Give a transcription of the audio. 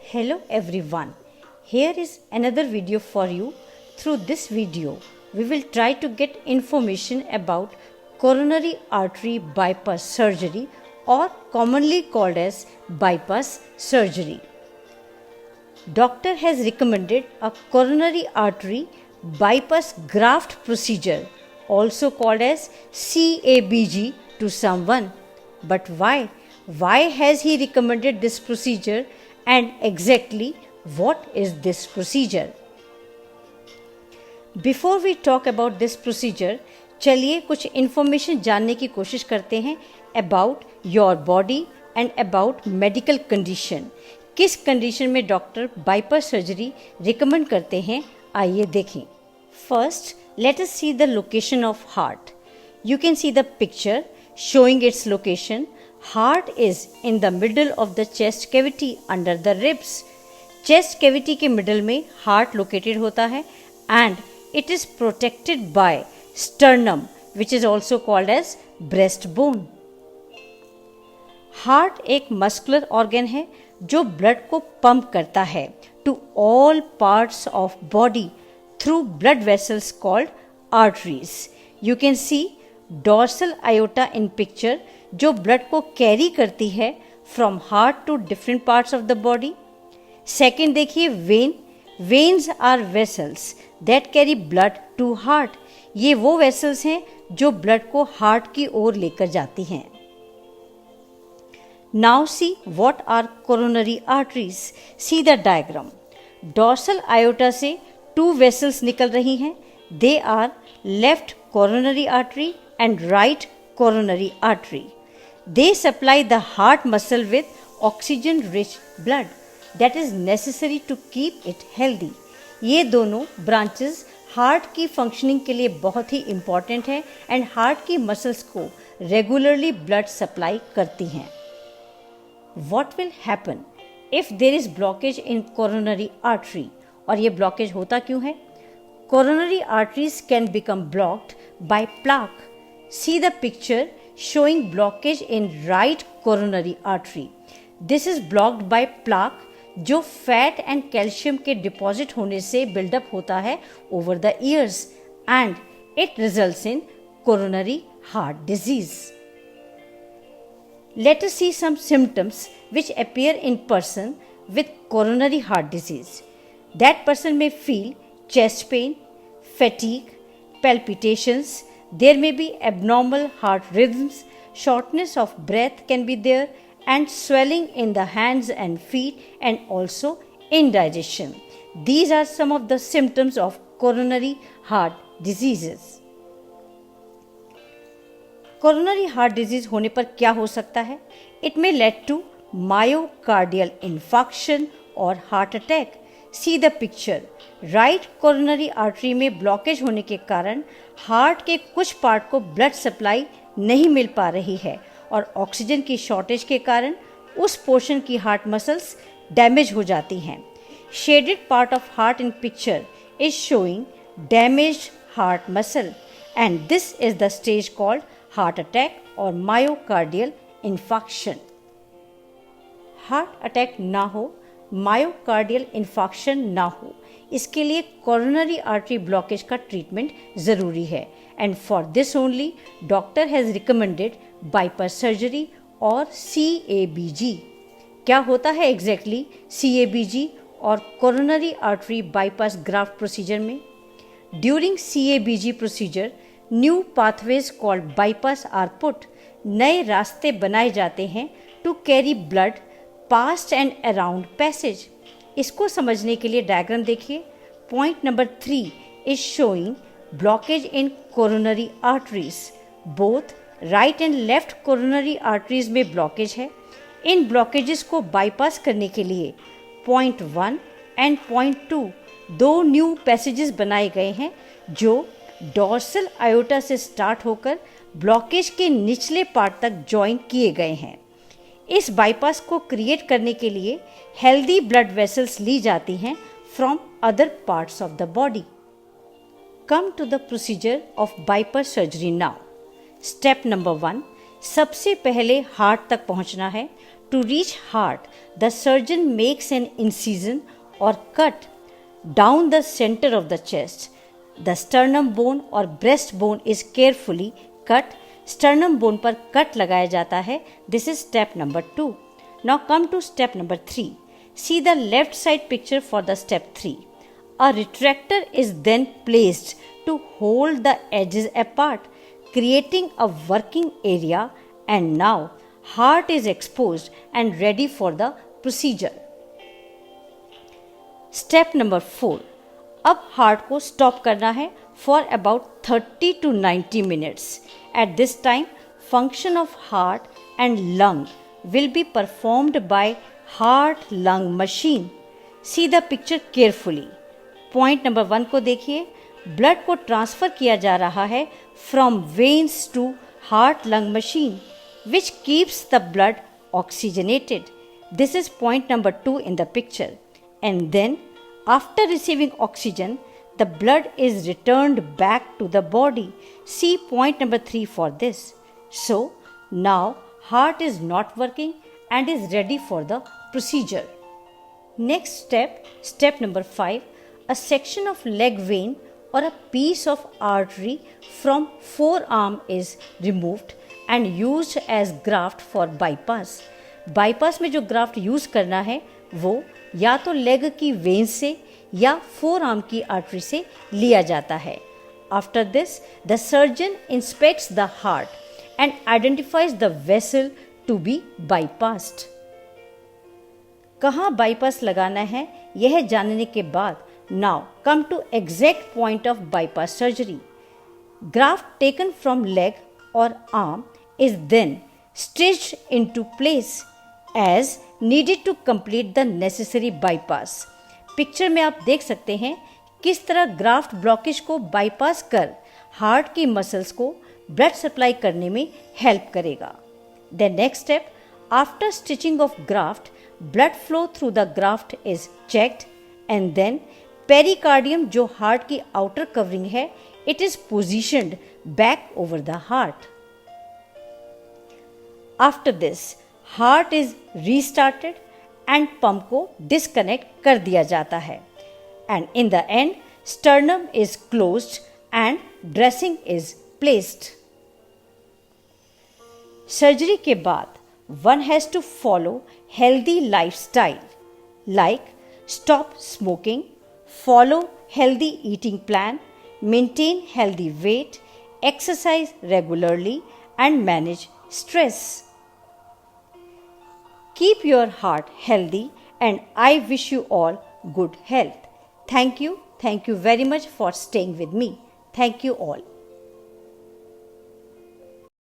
Hello everyone, here is another video for you. Through this video, we will try to get information about coronary artery bypass surgery or commonly called as bypass surgery. Doctor has recommended a coronary artery bypass graft procedure, also called as CABG, to someone. But why? Why has he recommended this procedure, and exactly what is this procedure? Before we talk about this procedure, चलिए कुछ information जानने की कोशिश करते हैं about your body and about medical condition. किस condition में doctor bypass surgery recommend करते हैं, आइए देखें. First, let us see the location of heart. You can see the picture showing its location. Heart is in the middle of the chest cavity under the ribs. Chest cavity के middle में heart located होता है and it is protected by sternum, which is also called as breastbone. Heart एक muscular organ है जो blood को pump करता है to all parts of body through blood vessels called arteries. You can see dorsal aorta in picture जो blood को carry करती है from heart to different parts of the body. Second देखिए vein. Veins are vessels that carry blood to heart. ये वो vessels हैं जो blood को हार्ट की ओर लेकर जाती हैं. Now see what are coronary arteries. See the diagram. Dorsal aorta से टू वेसल्स निकल रही हैं. They are left coronary artery and right coronary artery. They supply the heart muscle with oxygen rich blood that is necessary to keep it healthy. ये दोनों branches heart की functioning के लिए बहुत ही इम्पॉर्टेंट है एंड हार्ट की muscles को regularly blood supply करती हैं. What will happen if there is blockage in coronary artery? और ये ब्लॉकेज होता क्यों है? Coronary arteries can become blocked by plaque. See the picture showing blockage in right coronary artery. This is blocked by plaque जो fat and calcium के deposit होने से buildup होता है over the years and it results in coronary heart disease. Let us see some symptoms which appear in person with coronary heart disease. That person may feel chest pain, fatigue, palpitations. There may be abnormal heart rhythms, shortness of breath can be there, and swelling in the hands and feet, and also indigestion. These are some of the symptoms of coronary heart diseases. Coronary heart disease होने पर क्या हो सकता है? It may lead to myocardial infarction or heart attack. See the picture. Right coronary artery में blockage होने के कारण हार्ट के कुछ पार्ट को ब्लड सप्लाई नहीं मिल पा रही है और ऑक्सीजन की शॉर्टेज के कारण उस पोर्शन की हार्ट मसल्स डैमेज हो जाती हैं. Shaded part of heart in picture is showing damaged heart muscle and this is the stage called heart attack और मायोकार्डियल इन्फार्क्शन. हार्ट अटैक ना हो, मायोकार्डियल इन्फार्क्शन ना हो, इसके लिए कोरोनरी आर्टरी ब्लॉकेज का ट्रीटमेंट ज़रूरी है and for this only doctor has recommended bypass surgery और CABG. क्या होता है एग्जैक्टली CABG और coronary artery bypass graft procedure में? During CABG procedure new pathways called bypass are put. नए रास्ते बनाए जाते हैं to carry blood past and around passage. इसको समझने के लिए डायग्राम देखिए. Point number 3 is showing blockage in coronary arteries. Both right and left coronary arteries में ब्लॉकेज है. इन ब्लॉकेजेस को बाईपास करने के लिए पॉइंट 1 एंड पॉइंट 2 दो न्यू पैसेजेस बनाए गए हैं जो डॉर्सल आयोटा से स्टार्ट होकर ब्लॉकेज के निचले पार्ट तक ज्वाइन किए गए हैं. इस बाईपास को क्रिएट करने के लिए हेल्दी ब्लड वेसल्स ली जाती हैं from other parts of the body. Come to the procedure of bypass surgery now. Step number 1, सबसे पहले हार्ट तक पहुंचना है. To reach heart, the surgeon makes an incision or cut down the center of the chest. The sternum bone or breast bone is carefully cut. Sternum bone पर cut लगाया जाता है. This is step number 2. Now come to step number 3. See the left side picture for the step 3. A retractor is then placed to hold the edges apart, creating a working area, and now heart is exposed and ready for the procedure. Step number 4. अब heart को stop करना है for about 30 to 90 minutes. At this time, function of heart and lung will be performed by heart-lung machine. See the picture carefully. Point number 1 को देखिए. Blood को transfer किया जा रहा है from veins to heart-lung machine, which keeps the blood oxygenated. This is point number 2 in the picture. And then, after receiving oxygen, the blood is returned back to the body. See point number 3 for this. So, now heart is not working and is ready for the procedure. Next step, step number 5, a section of leg vein or a piece of artery from forearm is removed and used as graft for bypass. Bypass में जो graft use करना है वो या तो leg की when से या फोर आर्म की आर्टरी से लिया जाता है. After this the surgeon inspects the heart and identifies the vessel to be bypassed. कहाँ बाईपास लगाना है यह जानने के बाद now come to exact point of bypass surgery. Graft taken from leg और arm is then stitched into place as needed to complete the necessary bypass. Picture में आप देख सकते हैं किस तरह ग्राफ्ट ब्लॉकेज को बाईपास कर हार्ट की मसल्स को ब्लड सप्लाई करने में हेल्प करेगा. The next step, after stitching of graft, blood flow through the graft is checked and then pericardium जो हार्ट की आउटर कवरिंग है, it is positioned back over the heart. After this, heart is restarted and pump को disconnect कर दिया जाता है. And in the end, sternum is closed and dressing is placed. Surgery के बाद one has to follow healthy lifestyle like stop smoking, follow healthy eating plan, maintain healthy weight, exercise regularly and manage stress. Keep your heart healthy and I wish you all good health. Thank you very much for staying with me. Thank you all.